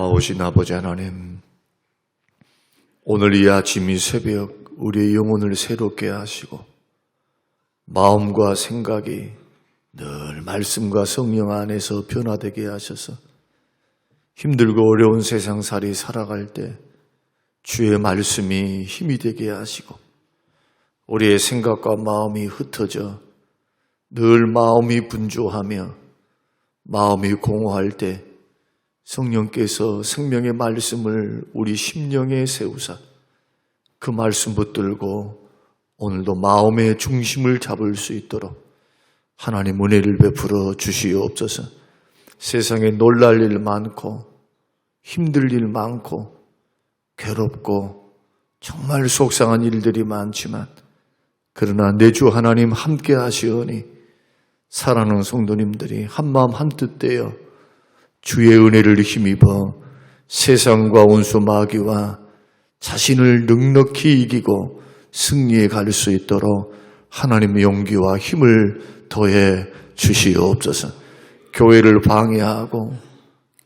고마우신 아버지 하나님, 오늘 이 아침 이 새벽 우리의 영혼을 새롭게 하시고 마음과 생각이 늘 말씀과 성령 안에서 변화되게 하셔서 힘들고 어려운 세상살이 살아갈 때 주의 말씀이 힘이 되게 하시고 우리의 생각과 마음이 흩어져 늘 마음이 분주하며 마음이 공허할 때 성령께서 생명의 말씀을 우리 심령에 세우사 그 말씀 붙들고 오늘도 마음의 중심을 잡을 수 있도록 하나님 은혜를 베풀어 주시옵소서. 세상에 놀랄 일 많고 힘들 일 많고 괴롭고 정말 속상한 일들이 많지만 그러나 내 주 하나님 함께 하시오니 사랑하는 성도님들이 한마음 한뜻 되어 주의 은혜를 힘입어 세상과 온수 마귀와 자신을 넉넉히 이기고 승리해 갈 수 있도록 하나님의 용기와 힘을 더해 주시옵소서. 교회를 방해하고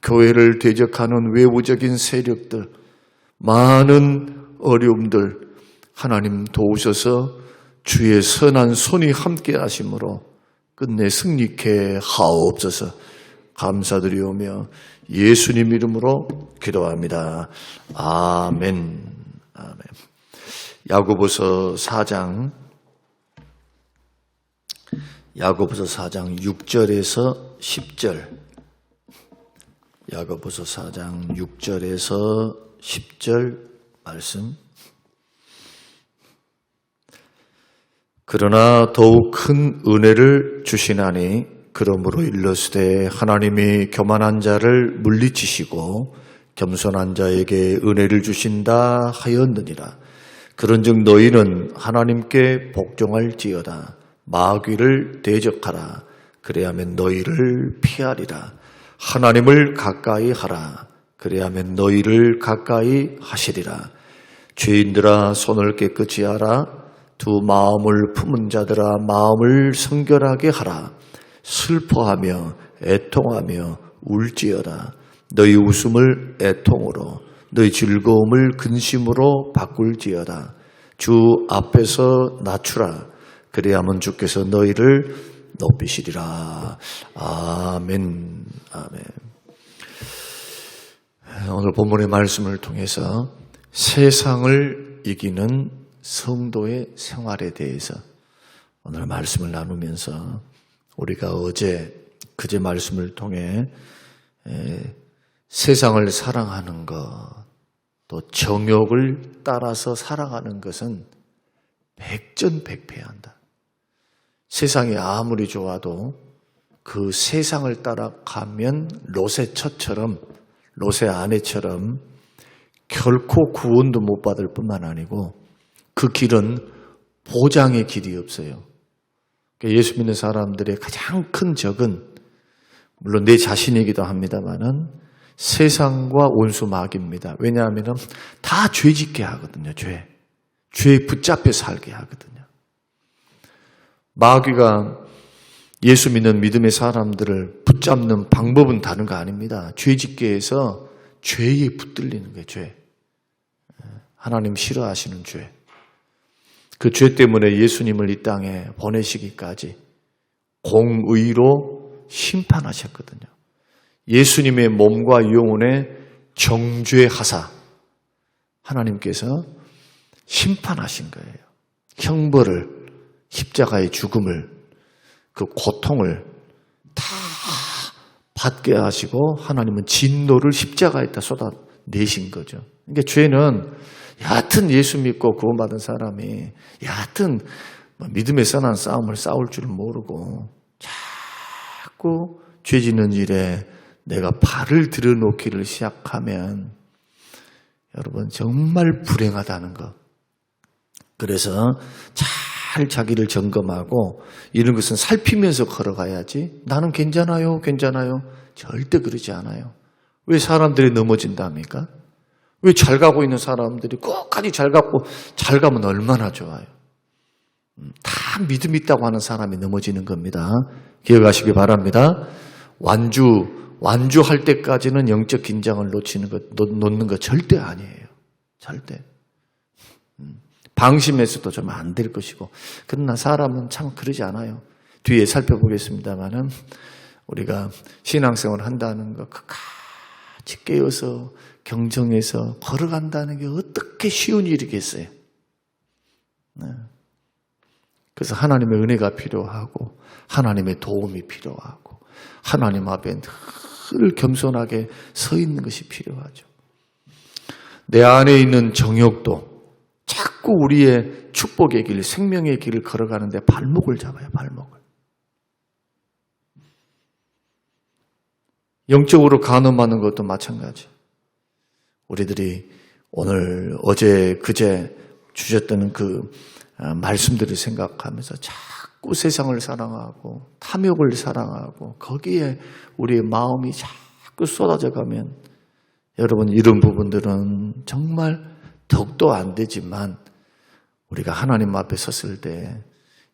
교회를 대적하는 외부적인 세력들, 많은 어려움들 하나님 도우셔서 주의 선한 손이 함께 하심으로 끝내 승리케 하옵소서. 감사드리오며 예수님 이름으로 기도합니다. 아멘. 아멘. 야고보서 4장 6절에서 10절. 야고보서 4장 6절에서 10절 말씀. 그러나 더욱 큰 은혜를 주시나니 그러므로 일러스되 하나님이 교만한 자를 물리치시고 겸손한 자에게 은혜를 주신다 하였느니라. 그런즉 너희는 하나님께 복종할지어다. 마귀를 대적하라. 그래야면 너희를 피하리라. 하나님을 가까이 하라. 그래야면 너희를 가까이 하시리라. 죄인들아 손을 깨끗이 하라. 두 마음을 품은 자들아 마음을 성결하게 하라. 슬퍼하며 애통하며 울지어다. 너희 웃음을 애통으로 너희 즐거움을 근심으로 바꿀지어다. 주 앞에서 낮추라. 그래야만 주께서 너희를 높이시리라. 아멘. 아멘. 오늘 본문의 말씀을 통해서 세상을 이기는 성도의 생활에 대해서 오늘 말씀을 나누면서 우리가 그제 말씀을 통해 세상을 사랑하는 것, 또 정욕을 따라서 살아가는 것은 백전백패한다. 세상이 아무리 좋아도 그 세상을 따라가면 롯의 처처럼, 롯의 아내처럼 결코 구원도 못 받을 뿐만 아니고 그 길은 보장의 길이 없어요. 예수 믿는 사람들의 가장 큰 적은 물론 내 자신이기도 합니다만은 세상과 온수 마귀입니다. 왜냐하면 다 죄짓게 하거든요. 죄에 붙잡혀 살게 하거든요. 마귀가 예수 믿는 믿음의 사람들을 붙잡는 방법은 다른 거 아닙니다. 죄짓게 해서 죄에 붙들리는 거예요. 죄. 하나님 싫어하시는 죄. 그 죄 때문에 예수님을 이 땅에 보내시기까지 공의로 심판하셨거든요. 예수님의 몸과 영혼에 정죄하사 하나님께서 심판하신 거예요. 형벌을, 십자가의 죽음을, 그 고통을 다 받게 하시고 하나님은 진노를 십자가에다 쏟아내신 거죠. 그러니까 죄는 여하튼 예수 믿고 구원받은 사람이 여하튼 믿음에 선한 싸움을 싸울 줄 모르고 자꾸 죄 짓는 일에 내가 발을 들여놓기를 시작하면 여러분 정말 불행하다는 것. 그래서 잘 자기를 점검하고 이런 것은 살피면서 걸어가야지. 나는 괜찮아요. 절대 그러지 않아요. 왜 사람들이 넘어진답니까? 왜 잘 가고 있는 사람들이 끝까지 잘 가면 얼마나 좋아요. 다 믿음 있다고 하는 사람이 넘어지는 겁니다. 기억하시기 바랍니다. 완주 완주할 때까지는 영적 긴장을 놓는 거 절대 아니에요. 절대. 방심해서도 좀 안 될 것이고. 그러나 사람은 참 그러지 않아요. 뒤에 살펴보겠습니다만은 우리가 신앙생활을 한다는 거 끝까지 깨어서 경정해서 걸어간다는 게 어떻게 쉬운 일이겠어요. 네. 그래서 하나님의 은혜가 필요하고 하나님의 도움이 필요하고 하나님 앞에 늘 겸손하게 서 있는 것이 필요하죠. 내 안에 있는 정욕도 자꾸 우리의 축복의 길, 생명의 길을 걸어가는데 발목을 잡아요. 발목을. 영적으로 간음하는 것도 마찬가지. 우리들이 오늘 어제 그제 주셨던 그 말씀들을 생각하면서 자꾸 세상을 사랑하고 탐욕을 사랑하고 거기에 우리의 마음이 자꾸 쏟아져 가면 여러분 이런 부분들은 정말 더욱더 안 되지만 우리가 하나님 앞에 섰을 때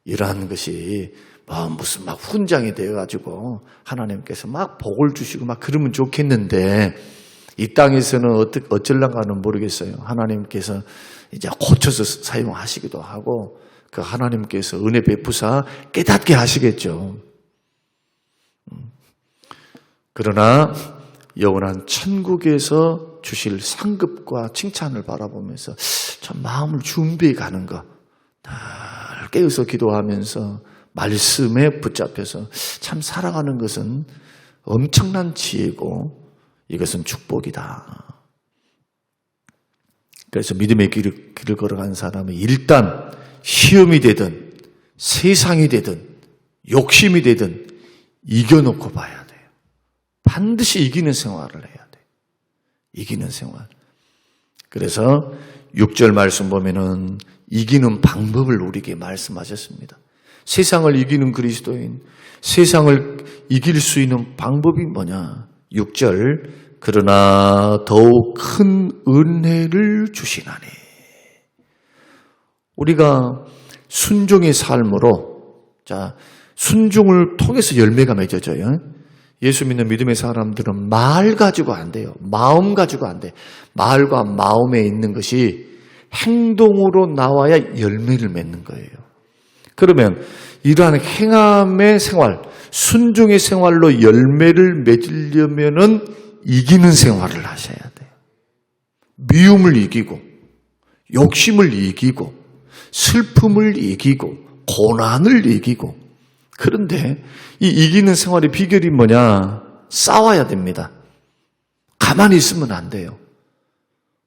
이러한 것이 무슨 막 훈장이 되어가지고 하나님께서 막 복을 주시고 막 그러면 좋겠는데 이 땅에서는 어쩔랑가는 모르겠어요. 하나님께서 이제 고쳐서 사용하시기도 하고 그 하나님께서 은혜 베푸사 깨닫게 하시겠죠. 그러나 영원한 천국에서 주실 상급과 칭찬을 바라보면서 참 마음을 준비해 가는 것, 늘 깨어서 기도하면서 말씀에 붙잡혀서 참 살아가는 것은 엄청난 지혜고 이것은 축복이다. 그래서 믿음의 길을 걸어간 사람은 일단 시험이 되든 세상이 되든 욕심이 되든 이겨놓고 봐야 돼요. 반드시 이기는 생활을 해야 돼요. 이기는 생활. 그래서 6절 말씀 보면은 이기는 방법을 우리에게 말씀하셨습니다. 세상을 이기는 그리스도인, 세상을 이길 수 있는 방법이 뭐냐? 6절 그러나 더욱 큰 은혜를 주시나니. 우리가 순종의 삶으로 순종을 통해서 열매가 맺어져요. 예수 믿는 믿음의 사람들은 말 가지고 안 돼요. 마음 가지고 안 돼. 말과 마음에 있는 것이 행동으로 나와야 열매를 맺는 거예요. 그러면 이러한 행함의 생활, 순종의 생활로 열매를 맺으려면은 이기는 생활을 하셔야 돼요. 미움을 이기고, 욕심을 이기고, 슬픔을 이기고, 고난을 이기고. 그런데 이 이기는 생활의 비결이 뭐냐? 싸워야 됩니다. 가만히 있으면 안 돼요.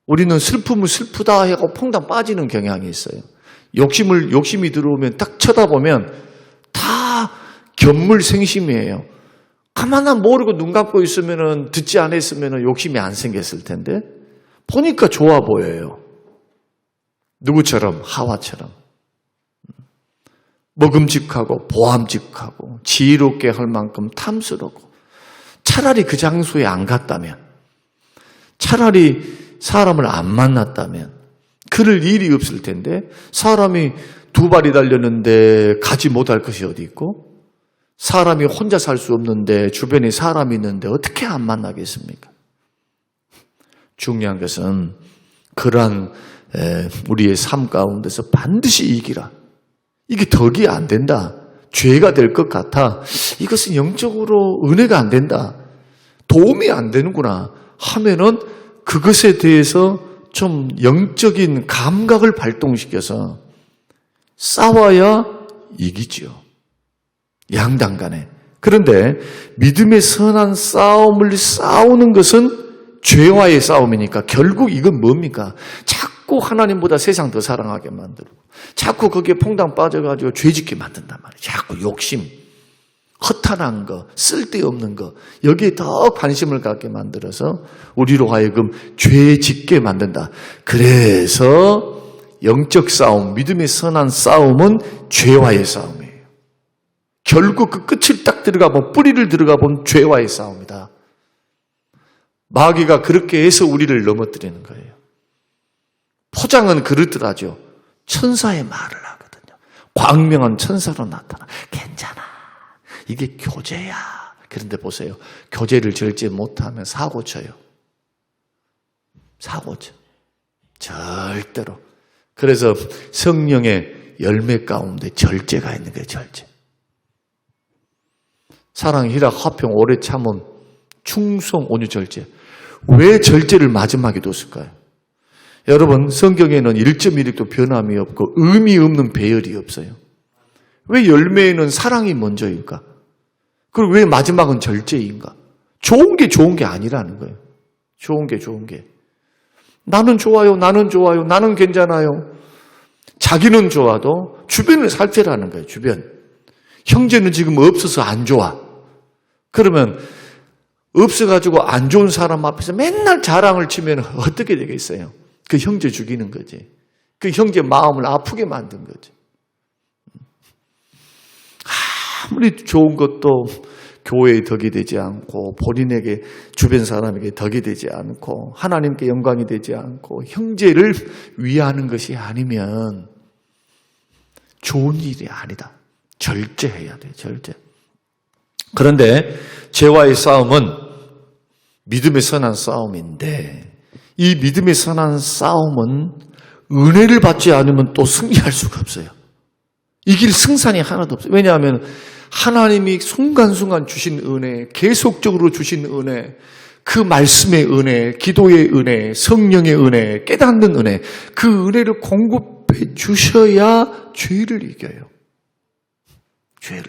우리는 슬픔을 슬프다 하고 퐁당 빠지는 경향이 있어요. 욕심이 들어오면 딱 쳐다보면 다 견물생심이에요. 가만히 모르고 눈 감고 있으면 듣지 않았으면 욕심이 안 생겼을 텐데 보니까 좋아 보여요. 누구처럼? 하와처럼. 먹음직하고 보암직하고 지혜롭게 할 만큼 탐스럽고 차라리 그 장소에 안 갔다면 차라리 사람을 안 만났다면 그럴 일이 없을 텐데 사람이 두 발이 달렸는데 가지 못할 것이 어디 있고 사람이 혼자 살 수 없는데 주변에 사람이 있는데 어떻게 안 만나겠습니까? 중요한 것은 그러한 우리의 삶 가운데서 반드시 이기라. 이게 덕이 안 된다. 죄가 될 것 같아. 이것은 영적으로 은혜가 안 된다. 도움이 안 되는구나 하면은 그것에 대해서 좀 영적인 감각을 발동시켜서 싸워야 이기지요. 양당 간에. 그런데 믿음의 선한 싸움을 싸우는 것은 죄와의 싸움이니까 결국 이건 뭡니까? 자꾸 하나님보다 세상 더 사랑하게 만들고 자꾸 거기에 퐁당 빠져가지고 죄짓게 만든단 말이에요. 자꾸 욕심, 허탄한 거, 쓸데없는 거 여기에 더 관심을 갖게 만들어서 우리로 하여금 죄짓게 만든다. 그래서 영적 싸움, 믿음의 선한 싸움은 죄와의 싸움이에요. 결국 그 끝을 딱 들어가 보면 뿌리를 들어가 보면 죄와의 싸움이다. 마귀가 그렇게 해서 우리를 넘어뜨리는 거예요. 포장은 그렇더라죠. 천사의 말을 하거든요. 광명한 천사로 나타나. 괜찮아. 이게 교제야. 그런데 보세요. 교제를 절제 못하면 사고 쳐요. 사고 쳐. 절대로. 그래서 성령의 열매 가운데 절제가 있는 거예요. 절제. 사랑, 희락, 화평, 오래 참음, 충성, 온유, 절제. 왜 절제를 마지막에 뒀을까요? 여러분, 성경에는 1.1획도 변함이 없고 의미 없는 배열이 없어요. 왜 열매에는 사랑이 먼저일까? 그리고 왜 마지막은 절제인가? 좋은 게 아니라는 거예요. 좋은 게. 나는 좋아요, 나는 괜찮아요. 자기는 좋아도 주변을 살피라는 거예요, 주변. 형제는 지금 없어서 안 좋아. 그러면 없어가지고 안 좋은 사람 앞에서 맨날 자랑을 치면 어떻게 되겠어요? 그 형제 죽이는 거지. 그 형제 마음을 아프게 만든 거지. 아무리 좋은 것도 교회에 덕이 되지 않고 본인에게 주변 사람에게 덕이 되지 않고 하나님께 영광이 되지 않고 형제를 위하는 것이 아니면 좋은 일이 아니다. 절제해야 돼. 절제. 그런데 죄와의 싸움은 믿음의 선한 싸움인데 이 믿음의 선한 싸움은 은혜를 받지 않으면 또 승리할 수가 없어요. 이길 승산이 하나도 없어요. 왜냐하면 하나님이 순간순간 주신 은혜, 계속적으로 주신 은혜, 그 말씀의 은혜, 기도의 은혜, 성령의 은혜, 깨닫는 은혜, 그 은혜를 공급해 주셔야 죄를 이겨요. 죄를.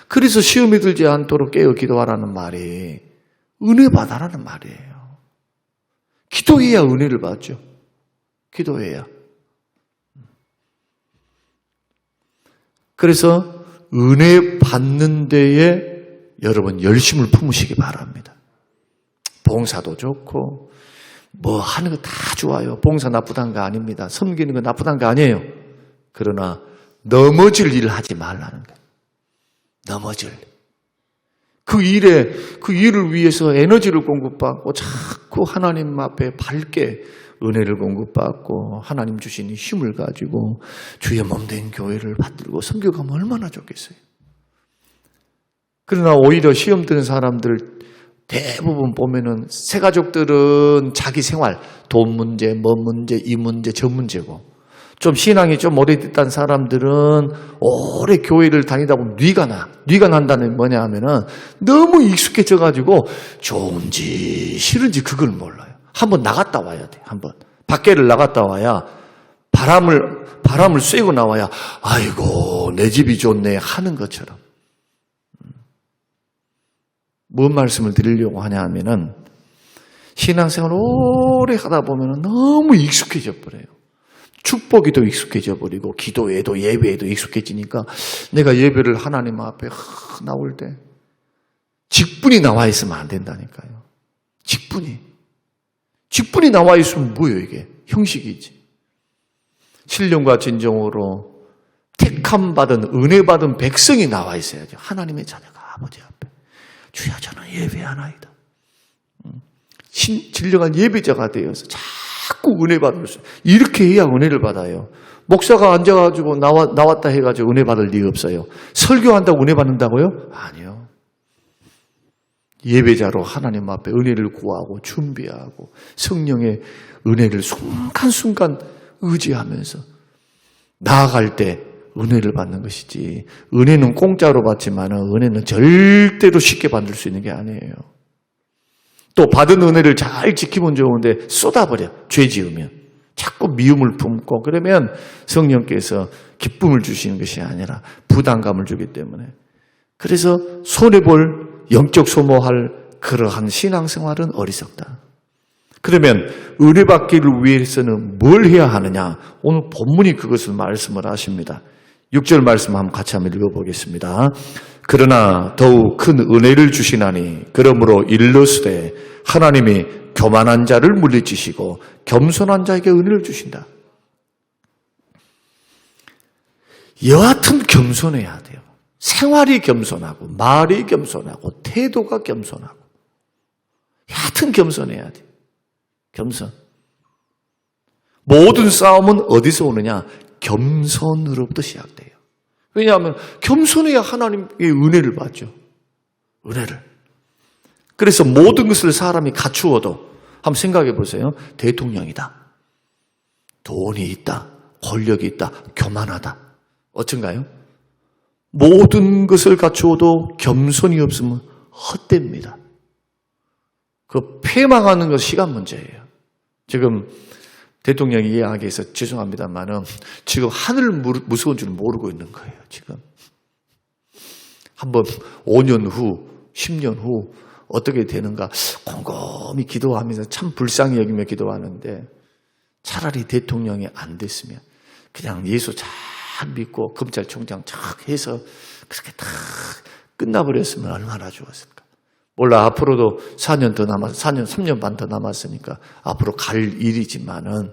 그래서 시험에 들지 않도록 깨어 기도하라는 말이 은혜 받아라는 말이에요. 기도해야 은혜를 받죠. 기도해야. 그래서 은혜 받는 데에 여러분 열심을 품으시기 바랍니다. 봉사도 좋고 뭐 하는 거 다 좋아요. 봉사 나쁘다는 거 아닙니다. 섬기는 거 나쁘다는 거 아니에요. 그러나 넘어질 일을 하지 말라는 거예요. 넘어질. 그 일을 위해서 에너지를 공급받고 자꾸 하나님 앞에 밝게 은혜를 공급받고 하나님 주신 힘을 가지고 주의 몸된 교회를 받들고 섬겨가면 얼마나 좋겠어요. 그러나 오히려 시험 드는 사람들 대부분 보면은 새가족들은 자기 생활, 돈 문제, 뭐 문제, 이 문제, 저 문제고 좀 신앙이 좀 오래됐다는 사람들은 오래 교회를 다니다 보면 뉘가 난다는 뭐냐 하면은 너무 익숙해져가지고 좋은지 싫은지 그걸 몰라요. 한번 나갔다 와야 돼. 한번 밖에를 나갔다 와야 바람을 쐬고 나와야 아이고 내 집이 좋네 하는 것처럼. 뭔 말씀을 드리려고 하냐 하면은 신앙생활 오래 하다 보면은 너무 익숙해져 버려요. 축복에도 익숙해져 버리고 기도에도 예배에도 익숙해지니까 내가 예배를 하나님 앞에 나올 때 직분이 나와 있으면 안 된다니까요. 직분이 나와 있으면 뭐예요 이게? 형식이지. 신령과 진정으로 택함 받은 은혜 받은 백성이 나와 있어야죠. 하나님의 자녀가 아버지 앞에 주여 저는 예배하나이다. 진정한 예배자가 되어서 자꾸 은혜 받을 수 이렇게 해야 은혜를 받아요. 목사가 앉아가지고 나왔다 해가지고 은혜 받을 리가 없어요. 설교한다고 은혜 받는다고요? 아니요. 예배자로 하나님 앞에 은혜를 구하고 준비하고 성령의 은혜를 순간순간 의지하면서 나아갈 때 은혜를 받는 것이지 은혜는 공짜로 받지만 은혜는 절대로 쉽게 받을 수 있는 게 아니에요. 또 받은 은혜를 잘 지키면 좋은데 쏟아버려. 죄 지으면. 자꾸 미움을 품고 그러면 성령께서 기쁨을 주시는 것이 아니라 부담감을 주기 때문에 그래서 손해볼 영적 소모할 그러한 신앙생활은 어리석다. 그러면 은혜 받기를 위해서는 뭘 해야 하느냐? 오늘 본문이 그것을 말씀을 하십니다. 6절 말씀 한번 같이 한번 읽어보겠습니다. 그러나 더욱 큰 은혜를 주시나니 그러므로 일러스되 하나님이 교만한 자를 물리치시고 겸손한 자에게 은혜를 주신다. 여하튼 겸손해야 돼요. 생활이 겸손하고 말이 겸손하고 태도가 겸손하고 여하튼 겸손해야 돼요. 겸손. 모든 싸움은 어디서 오느냐? 겸손으로부터 시작돼요. 왜냐하면 겸손해야 하나님의 은혜를 받죠. 은혜를. 그래서 모든 것을 사람이 갖추어도 한번 생각해 보세요. 대통령이다. 돈이 있다. 권력이 있다. 교만하다. 어쩐가요? 모든 것을 갖추어도 겸손이 없으면 헛됩니다. 그 패망하는 건 시간 문제예요. 지금 대통령이 이야기해서 죄송합니다만은 지금 하늘 무서운 줄 모르고 있는 거예요. 지금 한번 5년 후, 10년 후 어떻게 되는가 곰곰이 기도하면서 참 불쌍히 여기며 기도하는데 차라리 대통령이 안 됐으면 그냥 예수 잘 믿고 검찰총장 쫙 해서 그렇게 다 끝나버렸으면 얼마나 좋았을까. 몰라 앞으로도 4년 더 남았, 3년 반 더 남았으니까 앞으로 갈 일이지만은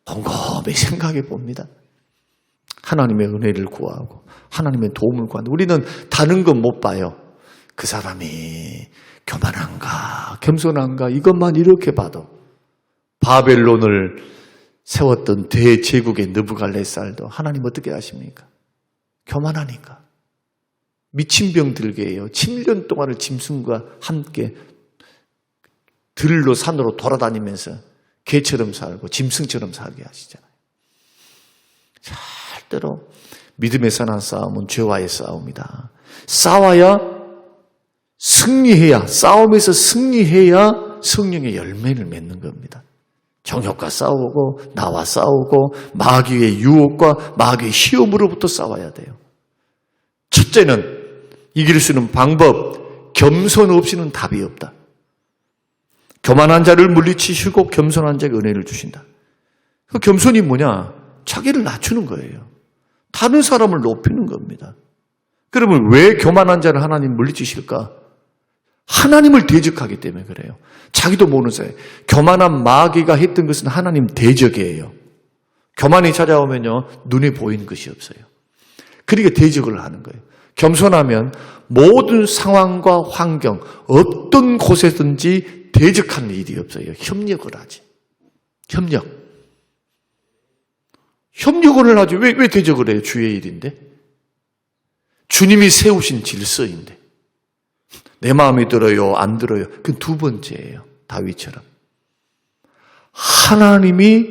곰곰이 생각해 봅니다. 하나님의 은혜를 구하고 하나님의 도움을 구하는데 우리는 다른 건 못 봐요. 그 사람이 교만한가 겸손한가 이것만 이렇게 봐도 바벨론을 세웠던 대제국의 느부갈네살도 하나님 어떻게 하십니까? 교만하니까 미친 병 들게 해요. 7년 동안을 짐승과 함께 들로 산으로 돌아다니면서 개처럼 살고 짐승처럼 살게 하시잖아요. 절대로 믿음에 선한 싸움은 죄와의 싸움이다. 싸워야 승리해야 싸움에서 승리해야 성령의 열매를 맺는 겁니다. 정욕과 싸우고 나와 싸우고 마귀의 유혹과 마귀의 시험으로부터 싸워야 돼요. 첫째는 이길 수 있는 방법, 겸손 없이는 답이 없다. 교만한 자를 물리치시고 겸손한 자에게 은혜를 주신다. 그 겸손이 뭐냐? 자기를 낮추는 거예요. 다른 사람을 높이는 겁니다. 그러면 왜 교만한 자를 하나님 물리치실까? 하나님을 대적하기 때문에 그래요. 자기도 모르는 사이. 교만한 마귀가 했던 것은 하나님 대적이에요. 교만이 찾아오면요, 눈에 보이는 것이 없어요. 그러니까 대적을 하는 거예요. 겸손하면 모든 상황과 환경, 어떤 곳에든지 대적하는 일이 없어요. 협력을 하지. 협력을 하지. 왜 대적을 해요? 주의 일인데. 주님이 세우신 질서인데. 내 마음이 들어요, 안 들어요. 그건 두 번째예요. 다윗처럼. 하나님이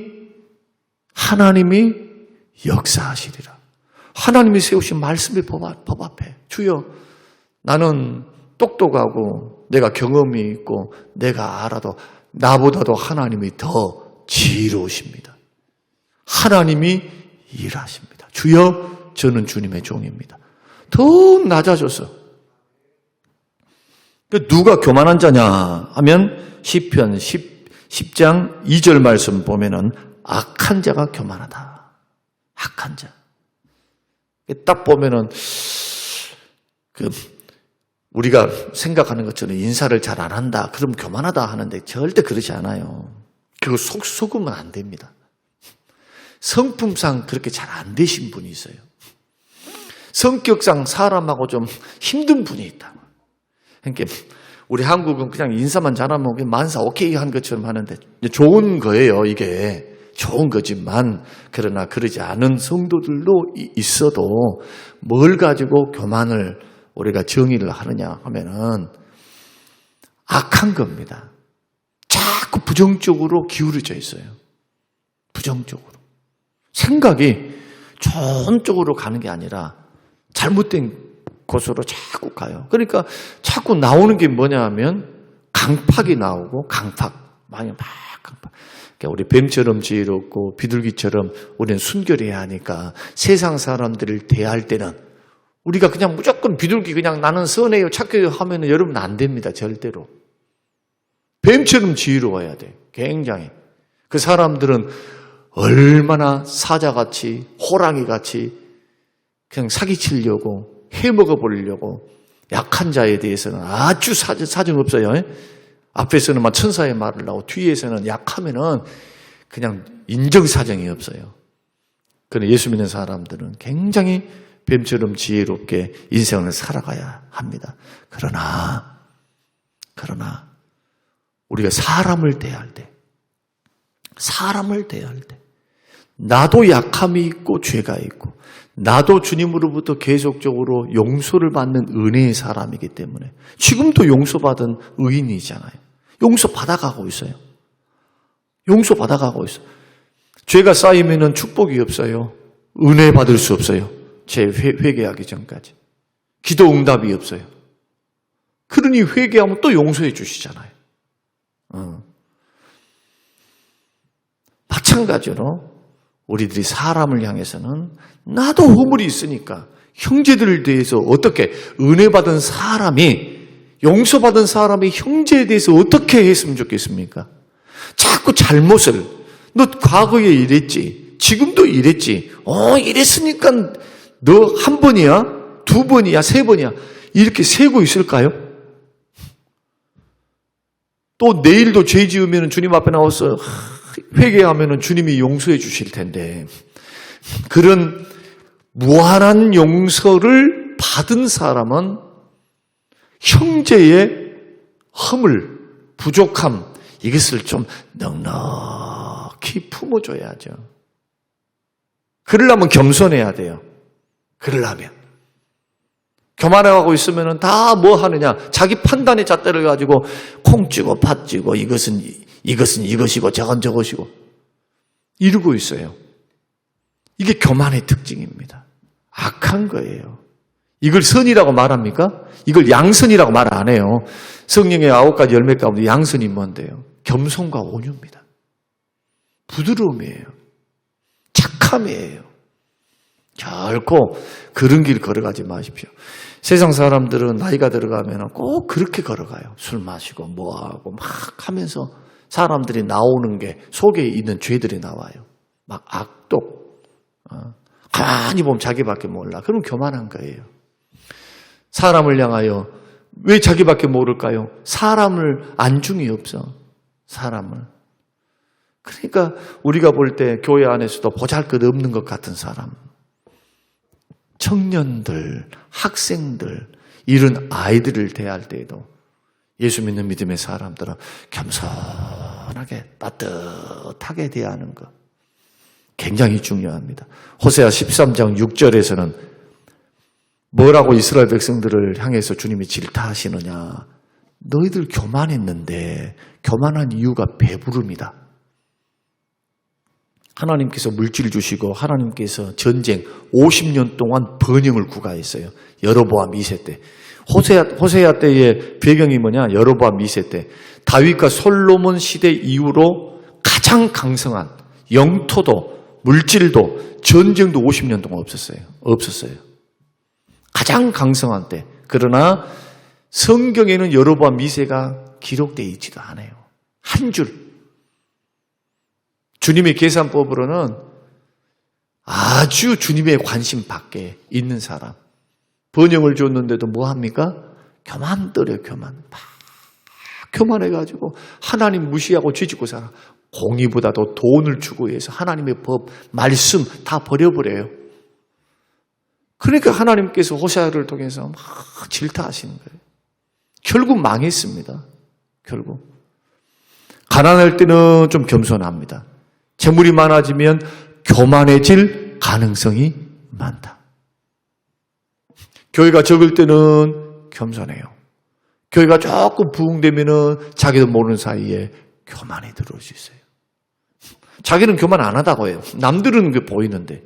역사하시리라. 하나님이 세우신 말씀의 법 앞에. 주여, 나는 똑똑하고 내가 경험이 있고 내가 알아도 나보다도 하나님이 더 지혜로우십니다. 하나님이 일하십니다. 주여, 저는 주님의 종입니다. 더 낮아져서. 누가 교만한 자냐 하면 시편 10장 2절 말씀 보면은 악한 자가 교만하다. 악한 자. 딱 보면은 우리가 생각하는 것처럼 인사를 잘 안 한다. 그럼 교만하다 하는데 절대 그러지 않아요. 그거 속으면 안 됩니다. 성품상 그렇게 잘 안 되신 분이 있어요. 성격상 사람하고 좀 힘든 분이 있다. 그러니까 우리 한국은 그냥 인사만 잘하면 만사 오케이 한 것처럼 하는데 좋은 거예요. 이게 좋은 거지만 그러나 그러지 않은 성도들도 있어도 뭘 가지고 교만을 우리가 정의를 하느냐 하면은 악한 겁니다. 자꾸 부정적으로 기울어져 있어요. 부정적으로. 생각이 좋은 쪽으로 가는 게 아니라 잘못된 곳으로 자꾸 가요. 그러니까 자꾸 나오는 게 뭐냐 하면 강팍이 나오고 강팍. 강팍. 그러니까 우리 뱀처럼 지혜롭고 비둘기처럼 우리는 순결해야 하니까 세상 사람들을 대할 때는 우리가 그냥 무조건 비둘기 그냥 나는 선해요 착해요 하면 여러분 안 됩니다. 절대로. 뱀처럼 지혜로워야 돼. 굉장히. 그 사람들은 얼마나 사자같이 호랑이같이 그냥 사기치려고 해먹어 보려고 약한 자에 대해서는 아주 사정 없어요. 앞에서는 막 천사의 말을 나오고 뒤에서는 약하면은 그냥 인정사정이 없어요. 그런데 예수 믿는 사람들은 굉장히 뱀처럼 지혜롭게 인생을 살아가야 합니다. 그러나 우리가 사람을 대할 때 나도 약함이 있고 죄가 있고 나도 주님으로부터 계속적으로 용서를 받는 은혜의 사람이기 때문에 지금도 용서받은 의인이잖아요. 용서받아가고 있어요. 용서받아가고 있어요. 죄가 쌓이면 축복이 없어요. 은혜 받을 수 없어요. 제 회개하기 전까지. 기도 응답이 없어요. 그러니 회개하면 또 용서해 주시잖아요. 마찬가지로 우리들이 사람을 향해서는 나도 허물이 있으니까 형제들에 대해서 어떻게 은혜 받은 사람이 용서받은 사람이 형제에 대해서 어떻게 했으면 좋겠습니까? 자꾸 잘못을 너 과거에 이랬지 지금도 이랬지 이랬으니까 너 한 번이야 두 번이야 세 번이야 이렇게 세고 있을까요? 또 내일도 죄 지으면 주님 앞에 나와서 회개하면 주님이 용서해 주실 텐데 그런 무한한 용서를 받은 사람은 형제의 허물, 부족함 이것을 좀 넉넉히 품어줘야죠. 그러려면 겸손해야 돼요. 그러려면 교만해가고 있으면 다 뭐 하느냐 자기 판단의 잣대를 가지고 콩 찌고 팥 찌고 이것은 이것이고 저건 저것이고 이러고 있어요. 이게 교만의 특징입니다. 악한 거예요. 이걸 선이라고 말합니까? 이걸 양선이라고 말 안 해요. 성령의 9가지 열매 가운데 양선이 뭔데요? 겸손과 온유입니다. 부드러움이에요. 착함이에요. 결코 그런 길 걸어가지 마십시오. 세상 사람들은 나이가 들어가면 꼭 그렇게 걸어가요. 술 마시고 뭐하고 막 하면서 사람들이 나오는 게 속에 있는 죄들이 나와요. 막 악독. 가만히 보면 자기밖에 몰라. 그럼 교만한 거예요. 사람을 향하여 왜 자기밖에 모를까요? 사람을 안중이 없어. 사람을. 그러니까 우리가 볼 때 교회 안에서도 보잘것없는 것 같은 사람. 청년들, 학생들, 이런 아이들을 대할 때에도 예수 믿는 믿음의 사람들은 겸손하게 따뜻하게 대하는 것 굉장히 중요합니다. 호세아 13장 6절에서는 뭐라고 이스라엘 백성들을 향해서 주님이 질타하시느냐. 너희들 교만했는데 교만한 이유가 배부름이다. 하나님께서 물질 주시고 하나님께서 전쟁 50년 동안 번영을 구가했어요. 여로보암 2세 때. 호세아 때의 배경이 뭐냐? 여로보암 2세 때. 다윗과 솔로몬 시대 이후로 가장 강성한 영토도 물질도 전쟁도 50년 동안 없었어요. 가장 강성한 때. 그러나 성경에는 여로보암 2세가 기록되어 있지도 않아요. 한 줄. 주님의 계산법으로는 아주 주님의 관심 밖에 있는 사람. 번영을 줬는데도 뭐 합니까? 교만들어요, 교만. 막 교만해가지고 하나님 무시하고 죄짓고 살아. 공의보다도 돈을 추구해서 하나님의 법, 말씀 다 버려버려요. 그러니까 하나님께서 호세아를 통해서 막 질타하시는 거예요. 결국 망했습니다. 결국. 가난할 때는 좀 겸손합니다. 재물이 많아지면 교만해질 가능성이 많다. 교회가 적을 때는 겸손해요. 교회가 조금 부흥되면 자기도 모르는 사이에 교만이 들어올 수 있어요. 자기는 교만 안 하다고 해요. 남들은 그게 보이는데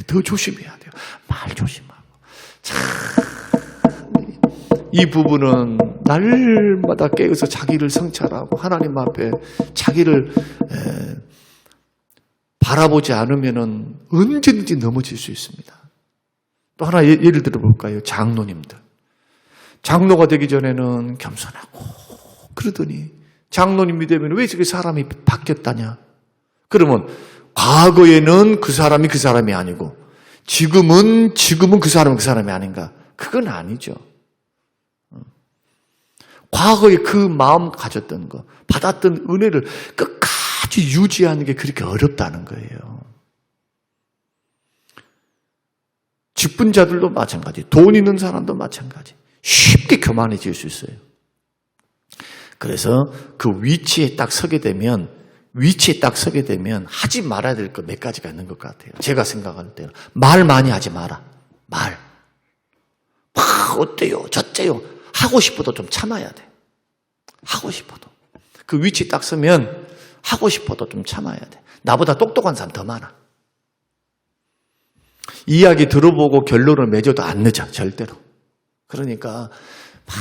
더 조심해야 돼요. 말 조심하고. 이 부분은 날마다 깨어서 자기를 성찰하고 하나님 앞에 자기를 바라보지 않으면 언제든지 넘어질 수 있습니다. 또 하나 예를 들어볼까요? 장로님들. 장로가 되기 전에는 겸손하고 그러더니 장로님이 되면 왜 저게 사람이 바뀌었다냐? 그러면 과거에는 그 사람이 아니고 지금은 그 사람이 아닌가? 그건 아니죠. 과거에 그 마음 가졌던 거, 받았던 은혜를 끝까지 유지하는 게 그렇게 어렵다는 거예요. 직분자들도 마찬가지, 돈 있는 사람도 마찬가지. 쉽게 교만해질 수 있어요. 그래서 그 위치에 딱 서게 되면 위치에 딱 서게 되면 하지 말아야 될 거 몇 가지가 있는 것 같아요. 제가 생각할 때는. 말 많이 하지 마라. 말. 막 어때요? 저째요? 하고 싶어도 좀 참아야 돼. 하고 싶어도. 그 위치에 딱 서면 하고 싶어도 좀 참아야 돼. 나보다 똑똑한 사람 더 많아. 이야기 들어보고 결론을 맺어도 안 늦어. 절대로. 그러니까 막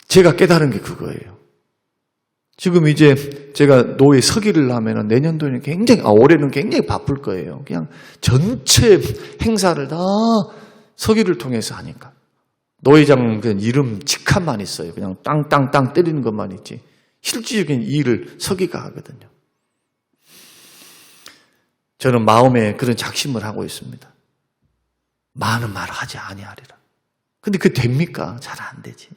제가 깨달은 게 그거예요. 지금 이제 제가 노예 서기를 하면은 내년도에는 올해는 굉장히 바쁠 거예요. 그냥 전체 행사를 다 서기를 통해서 하니까. 노회장 그 이름 직함만 있어요. 그냥 땅땅땅 때리는 것만 있지. 실질적인 일을 서기가 하거든요. 저는 마음에 그런 작심을 하고 있습니다. 많은 말을 하지 아니하리라. 근데 그게 됩니까? 잘 안 되지.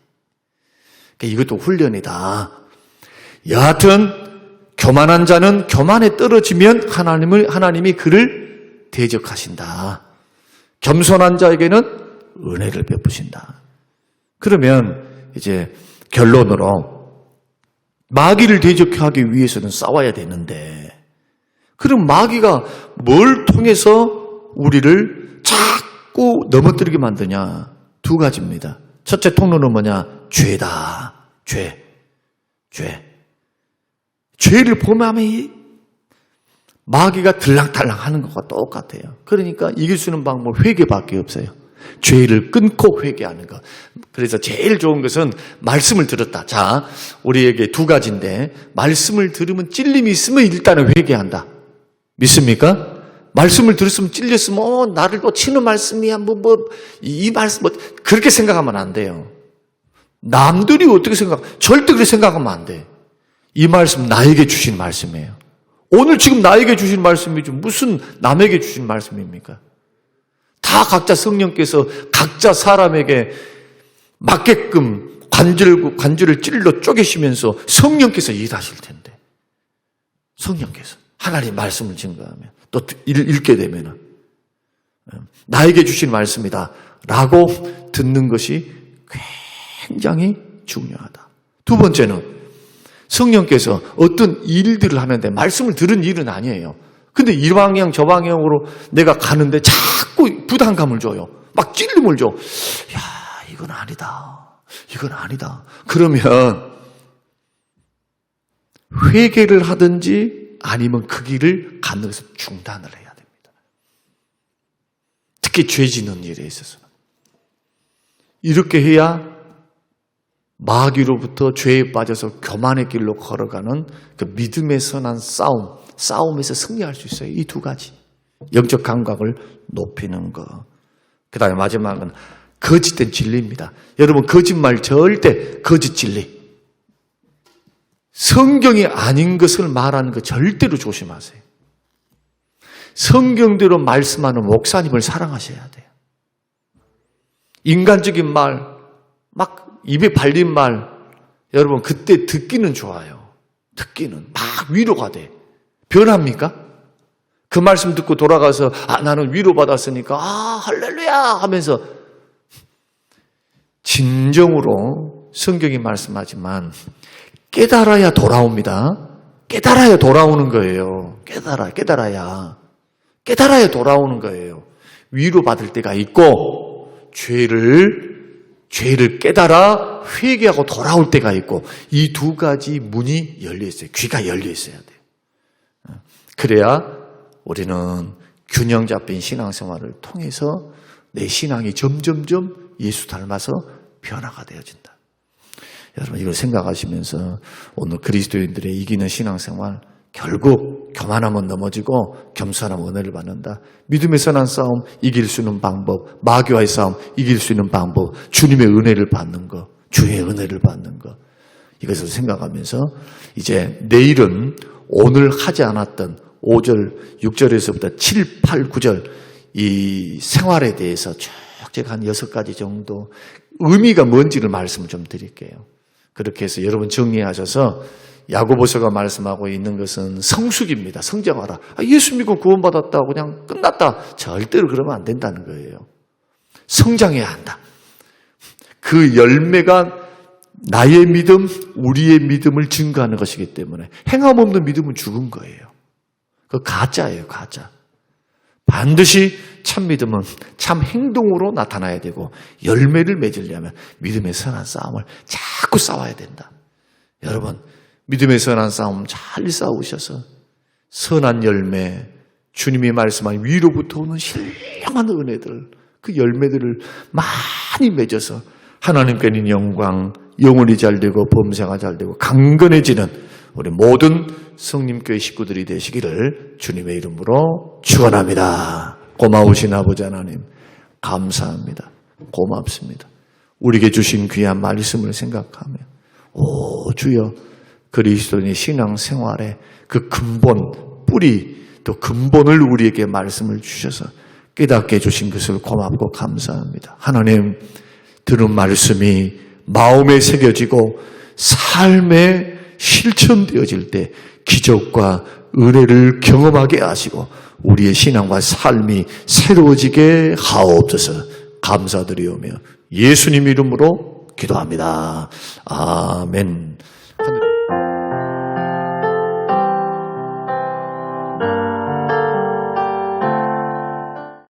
그러니까 이것도 훈련이다. 여하튼 교만한 자는 교만에 떨어지면 하나님이 그를 대적하신다. 겸손한 자에게는 은혜를 베푸신다. 그러면 이제 결론으로 마귀를 대적하기 위해서는 싸워야 되는데, 그럼 마귀가 뭘 통해서 우리를 자꾸 넘어뜨리게 만드냐? 두 가지입니다. 첫째 통로는 뭐냐? 죄다. 죄. 죄를 범하면 마귀가 들락달락 하는 것과 똑같아요. 그러니까 이길 수 있는 방법은 회개밖에 없어요. 죄를 끊고 회개하는 것. 그래서 제일 좋은 것은 말씀을 들었다. 자, 우리에게 두 가지인데, 말씀을 들으면 찔림이 있으면 일단은 회개한다. 믿습니까? 말씀을 들었으면 찔렸으면 나를 또 치는 말씀이야. 이 말씀 그렇게 생각하면 안 돼요. 남들이 어떻게 절대 그렇게 생각하면 안 돼. 이 말씀 나에게 주신 말씀이에요. 오늘 지금 나에게 주신 말씀이죠. 무슨 남에게 주신 말씀입니까? 다 각자 성령께서 각자 사람에게 맞게끔 관절을 찔러 쪼개시면서 성령께서 일하실 텐데. 성령께서 하나님 말씀을 증거하면 또 읽게 되면은 나에게 주신 말씀이다 라고 듣는 것이 굉장히 중요하다. 두 번째는 성령께서 어떤 일들을 하는데 말씀을 들은 일은 아니에요. 근데 이 방향 저 방향으로 내가 가는데 자꾸 부담감을 줘요. 막 찔림을 줘. 야, 이건 아니다. 이건 아니다. 그러면 회개를 하든지 아니면 그 길을 가는 것을 중단을 해야 됩니다. 특히 죄 짓는 일에 있어서는. 이렇게 해야 마귀로부터 죄에 빠져서 교만의 길로 걸어가는 그 믿음의 선한 싸움에서 승리할 수 있어요. 이 두 가지. 영적 감각을 높이는 것. 그 다음에 마지막은 거짓된 진리입니다. 여러분, 거짓말 절대 거짓 진리. 성경이 아닌 것을 말하는 거 절대로 조심하세요. 성경대로 말씀하는 목사님을 사랑하셔야 돼요. 인간적인 말, 막 입에 발린 말, 여러분 그때 듣기는 좋아요. 듣기는 막 위로가 돼. 변합니까? 그 말씀 듣고 돌아가서 나는 위로받았으니까 할렐루야 하면서 진정으로 성경이 말씀하지만 깨달아야 돌아옵니다. 깨달아야 돌아오는 거예요. 깨달아야 돌아오는 거예요. 위로받을 때가 있고 죄를 깨달아 회개하고 돌아올 때가 있고, 이 두 가지 문이 열려 있어요. 귀가 열려 있어야 돼요. 그래야 우리는 균형 잡힌 신앙생활을 통해서 내 신앙이 점점점 예수 닮아서 변화가 되어진다. 여러분 이걸 생각하시면서 오늘 그리스도인들의 이기는 신앙생활, 결국 교만하면 넘어지고 겸손하면 은혜를 받는다. 믿음의 선한 싸움 이길 수 있는 방법, 마귀와의 싸움 이길 수 있는 방법, 주님의 은혜를 받는 것, 주의 은혜를 받는 것, 이것을 생각하면서 이제 내일은 오늘 하지 않았던 5절, 6절에서부터 7, 8, 9절 이 생활에 대해서 쭉 제가 한 6가지 정도 의미가 뭔지를 말씀을 좀 드릴게요. 그렇게 해서 여러분 정리하셔서 야고보서가 말씀하고 있는 것은 성숙입니다. 성장하라. 예수 믿고 구원받았다고 그냥 끝났다. 절대로 그러면 안 된다는 거예요. 성장해야 한다. 그 열매가 나의 믿음, 우리의 믿음을 증거하는 것이기 때문에 행함 없는 믿음은 죽은 거예요. 그 가짜예요, 가짜. 반드시 참 믿음은 참 행동으로 나타나야 되고 열매를 맺으려면 믿음의 선한 싸움을 자꾸 싸워야 된다. 여러분, 믿음의 선한 싸움 잘 싸우셔서 선한 열매, 주님이 말씀한 위로부터 오는 신령한 은혜들, 그 열매들을 많이 맺어서 하나님께는 영광, 영혼이 잘되고 범사가 잘되고 강건해지는 우리 모든 성림교회 식구들이 되시기를 주님의 이름으로 축원합니다. 고마우신 아버지 하나님 감사합니다. 고맙습니다. 우리에게 주신 귀한 말씀을 생각하며 오 주여, 그리스도인의 신앙생활의 그 근본, 뿌리, 또 근본을 우리에게 말씀을 주셔서 깨닫게 해주신 것을 고맙고 감사합니다. 하나님, 들은 말씀이 마음에 새겨지고 삶에 실천되어질 때 기적과 은혜를 경험하게 하시고 우리의 신앙과 삶이 새로워지게 하옵소서. 감사드리오며 예수님 이름으로 기도합니다. 아멘.